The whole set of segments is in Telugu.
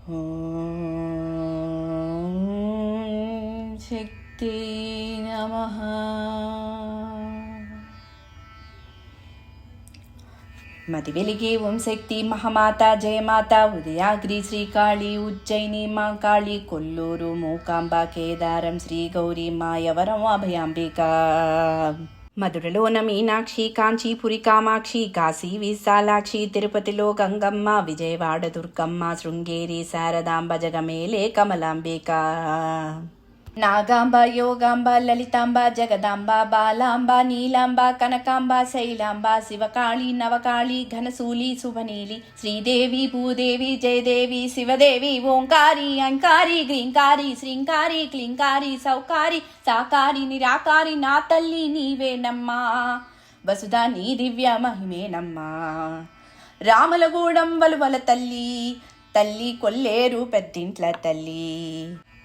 ఓం శక్తి నమః. మది వెలిగే ఓం శక్తి మహామాత జయమాత ఉదయాగ్రి శ్రీకాళి ఉజ్జయిని మా కాళి కొల్లూరు మూకాంబ కేదారం శ్రీ గౌరీ మాయవరం అభయాంబిక. మధురలోన మీనాక్షి కాంచీపురి కామాక్షి కాశీ విశాలాక్షి తిరుపతిలో గంగమ్మ విజయవాడ దుర్గమ్మ శృంగేరి శారదాంబ జగమేలే కమలాంబిక. నాగాంబ యోగాంబ లలితాంబ జగదాంబ బాలాంబ నీలాంబ కనకాంబ శైలాంబ శివకాళి నవకాళి ఘనశూలి శుభనీలి శ్రీదేవి భూదేవి జయదేవి శివదేవి ఓంకారి అంకారి గ్రీంకారి శ్రీంకారి క్లీంకారి సౌకారి సాకారి నిరాకారి నా తల్లి నీవేనమ్మా వసుధా నీ దివ్య మహిమేనమ్మా. రాములగూడెం వలువల తల్లి తల్లి కొల్లేరు పెద్దింట్ల తల్లి.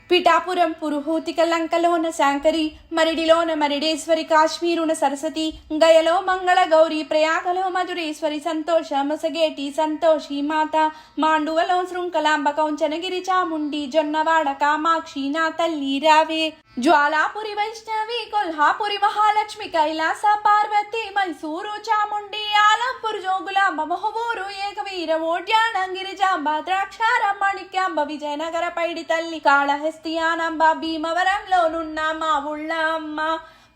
పిఠాపురం పురుహూతిక లంకలోన శాంకరి మరిడిలోన మరిడేశ్వరి కాశ్మీరున సరస్వతి గయలో మంగళ గౌరి ప్రయాగలో మధురేశ్వరి సంతోష మొసగేటి సంతోషి మాత మాండువలో శృంఖలాంబ కౌంచనగిరి చాముండి జొన్నవాడ కామాక్షి నా తల్లి రావే. జ్వాలాపురి వైష్ణవి కొల్హాపురి మహాలక్ష్మి కైలాస పార్వతి మైసూరు చాముండి ఆలంపూర్ జోగులాంబ మొహబూరు ఏకవీర ఓడ్యానంగిరిజాంబ ద్రాక్షార మాణిక్యాంబ విజయనగర పైడి తల్లి కాళహస్తియానంబ భీమవరంలోనున్న మా ఊళ్ళ అమ్మ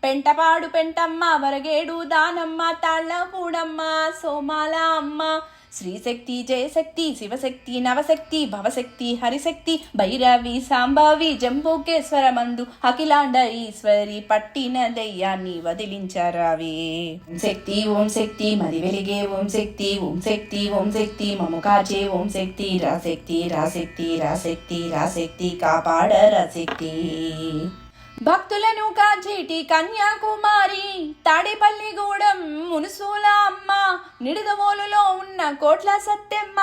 పెంటపాడు పెంటమ్మ వరగేడు దానమ్మ తాళ్ళపూడమ్మ సోమాల అమ్మ. శ్రీశక్తి జయశక్తి శివశక్తి నవశక్తి భవశక్తి హరిశక్తి భైరవి సాంబవి జంబూకేశ్వర మందు అఖిలాండ ఈశ్వరి పట్టిన దయ్యాన్ని వదిలించరావే. శక్తి ఓం శక్తి మది వెలిగే ఓం శక్తి ఓం శక్తి ఓం శక్తి మము కాచే ఓం శక్తి రాశక్తి రాశక్తి రాశక్తి రాశక్తి కాపాడ రాశక్తి. భక్తులను కాచేటి కన్యాకుమారి తాడేపల్లిగూడెం మునుసూల అమ్మ నిడదవోలులో ఉన్న కోట్ల సత్తెమ్మ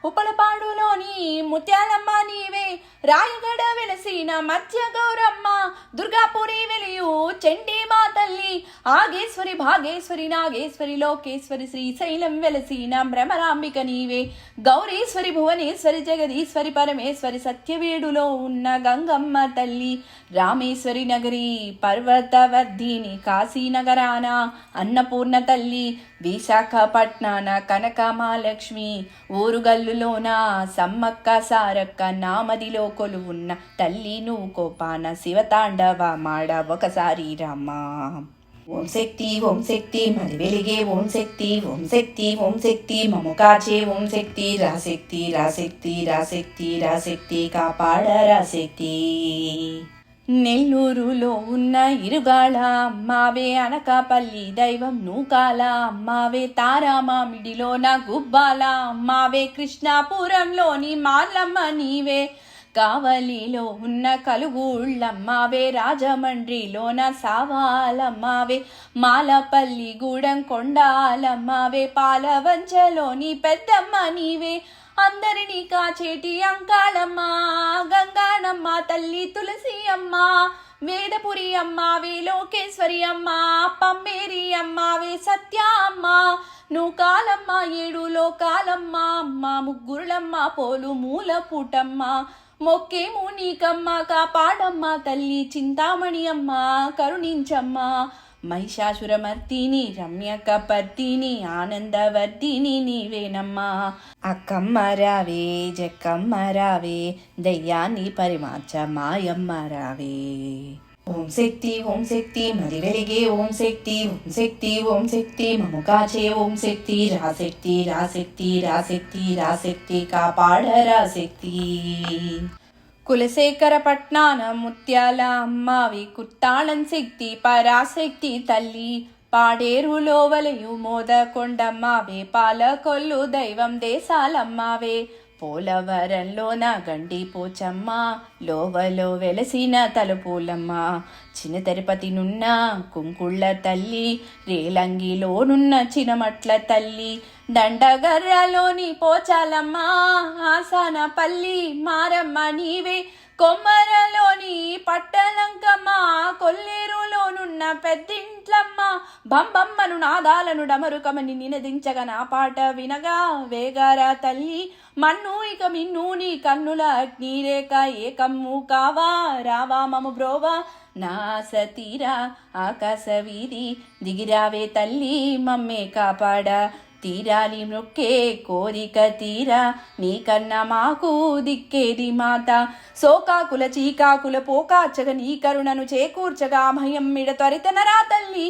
ఉప్పలపాడులోని ముత్యాలమ్మ నీవే రాయగడ వెలసిన మధ్య గౌరమ్మ దుర్గాపురి వెలియు చండీ మా తల్లి ఆగేశ్వరి భాగేశ్వరి నాగేశ్వరి లోకేశ్వరి శ్రీశైలం వెలసిన భ్రమరాంబిక నీవే గౌరీశ్వరి భువనేశ్వరి జగదీశ్వరి పరమేశ్వరి సత్యవేడులో ఉన్న గంగమ్మ తల్లి రామేశ్వరి నగరి పర్వతవర్ధిని కాశీనగరాన అన్నపూర్ణ తల్లి విశాఖపట్నాన కనకమాలక్ష్మి ఊరుగల్లులోన సమ్మక్క సారక్క నామదిలో కొలువున్న తల్లి నువ్వు కోపాన శివతాండవ మాడ ఒకసారి రమ్మా. ఓం శక్తి మది వెలిగే ఓం శక్తి ఓం శక్తి మము కాచే ఓం శక్తి రాశక్తి రాశక్తి రాశక్తి రాశక్తి కాపాడ రాశక్తి. నెల్లూరులో ఉన్న ఇరుగాళ అమ్మావే అనకాపల్లి దైవం నూకాల అమ్మావే తారామామిడిలోన గుబ్బాల అమ్మావే కృష్ణాపురంలోని మాలమ్మ నీవే కావలిలో ఉన్న కలుగూళ్ళమ్మావే రాజమండ్రిలోన సావాలమ్మావే మాలపల్లి గూడెం కొండాలమ్మావే పాలవంచలోని పెద్దమ్మ నీవే అందరినీ కాచేటి అంకాళమ్మ గంగానమ్మ తల్లి తులసి అమ్మ వేదపురి అమ్మావే లోకేశ్వరి అమ్మ పమ్మేరి అమ్మావే సత్య అమ్మ నూకాలమ్మ ఏడు లోకాలమ్మ అమ్మ ముగ్గురులమ్మ పోలు మూల పూటమ్మ మొక్కేము నీకమ్మ కాపాడమ్మ తల్లి చింతామణి అమ్మ కరుణించమ్మ. మహిషాసురమర్దిని రమ్యకపర్దిని ఆనందవర్దిని నీవేనమ్మా అక్కమ్మ రావే జక్కమ్మ రావే దయ్యాన్ని పరిమార్చ మాయమ్మ రావే. ఓం శక్తి మది వెలిగే ఓం శక్తి మము కాచే ఓం శక్తి రాశక్తి రాశక్తి రాశక్తి రాశక్తి కాపాడ రాశక్తి. కులశేఖర పట్నాన ముత్యాల అమ్మావి కుత్తాళం శక్తి పరాశక్తి తల్లి పాడేరులో వలయు మోదకొండమ్మావే పాలకొల్లు దైవం దేశాలమ్మావే పోలవరంలోన గండి పోచమ్మ లోవలో వెలసిన తలుపులమ్మ చిన్న తిరుపతి నున్న కుంకుళ్ళ తల్లి రేలంగిలోనున్న చినమట్ల తల్లి దండగర్రలోని పోచాలమ్మ ఆసానపల్లి మారమ్మ నీవే కొమ్మరలోని పట్టలంకమ్మ కొల్లేరులోనున్న పెద్దింట్లమ్మ బంబమ్మను నాదాలను డమరుకమని నినదించగా నా పాట వినగా వేగారా తల్లి మన్ను ఇక మిన్ను నీ కన్నుల అగ్నిరేఖ ఏకమ్ము కావా రావా మము బ్రోవా నా సతీరా ఆకాశ వీధి దిగిరావే తల్లి మమ్మే కాపాడ తీరాలి మృక్కే కోరిక తీరా నీకన్నా మాకు దిక్కేది మాత సోకాకుల చీకాకుల పోకాచగ నీ కరుణను చేకూర్చగా భయం మిడ త్వరితనరా తల్లి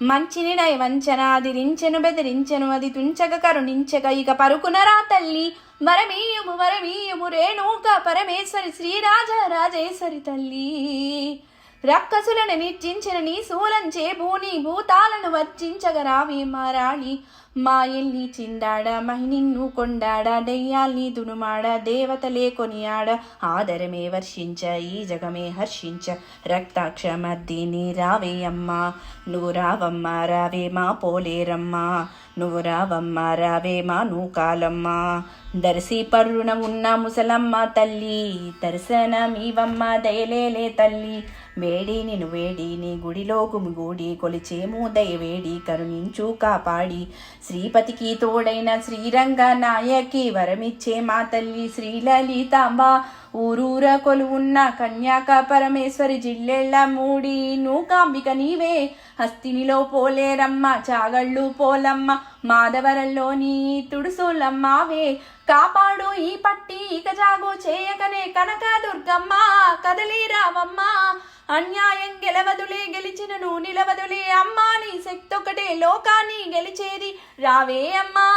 మంచినిడై వంచనాదిరించెను బెదిరించెను అది తుంచగ కరుణించగ ఇక పరుకునరా తల్లి వరమీయము రేణుక పరమేశ్వరి శ్రీరాజరాజేశ్వరి తల్లి రక్కసులను నిర్జించిన నీ శూలంచే భూని భూతాలను వర్జించగరావే మారాళి మాయల్ని చిందాడ మహినిన్ను కొండాడ దెయ్యాల్ని దునుమాడ దేవతలే కొనియాడ ఆదరమే వర్షించ ఈ జగమే హర్షించ రక్తాక్ష మర్దిని రావే అమ్మా నువ్వు రావమ్మ రావే మా పోలేరమ్మా నువ్వు రావమ్మ రావే మా నూకాలమ్మ దర్శి పర్రున ఉన్న ముసలమ్మ తల్లి దర్శనమీవమ్మ దయలేలే తల్లి వేడిని గుడిలో గుమిగూడి కొలిచేము దయవేడి కరుణించు కాపాడి శ్రీపతికి తోడైన శ్రీరంగ నాయకి వరమిచ్చే మా తల్లి శ్రీలలితాంబ ఊరూర కొలువున్న కన్యాక పరమేశ్వరి జిల్లెళ్ళ మూడి నూకాంబిక నీవే హస్తినిలో పోలేరమ్మ చాగళ్ళు పోలమ్మ మాధవరంలోని తుడుసులమ్మావే కాపాడు ఈ పట్టి ఇక జాగు చేయకనే కనక దుర్గమ్మ కదలి రావమ్మ అన్యాయం గెలవదులే గెలిచినను నిలవదులే అమ్మా నీ శక్తొకటే లోకాన్ని గెలిచేది రావే అమ్మా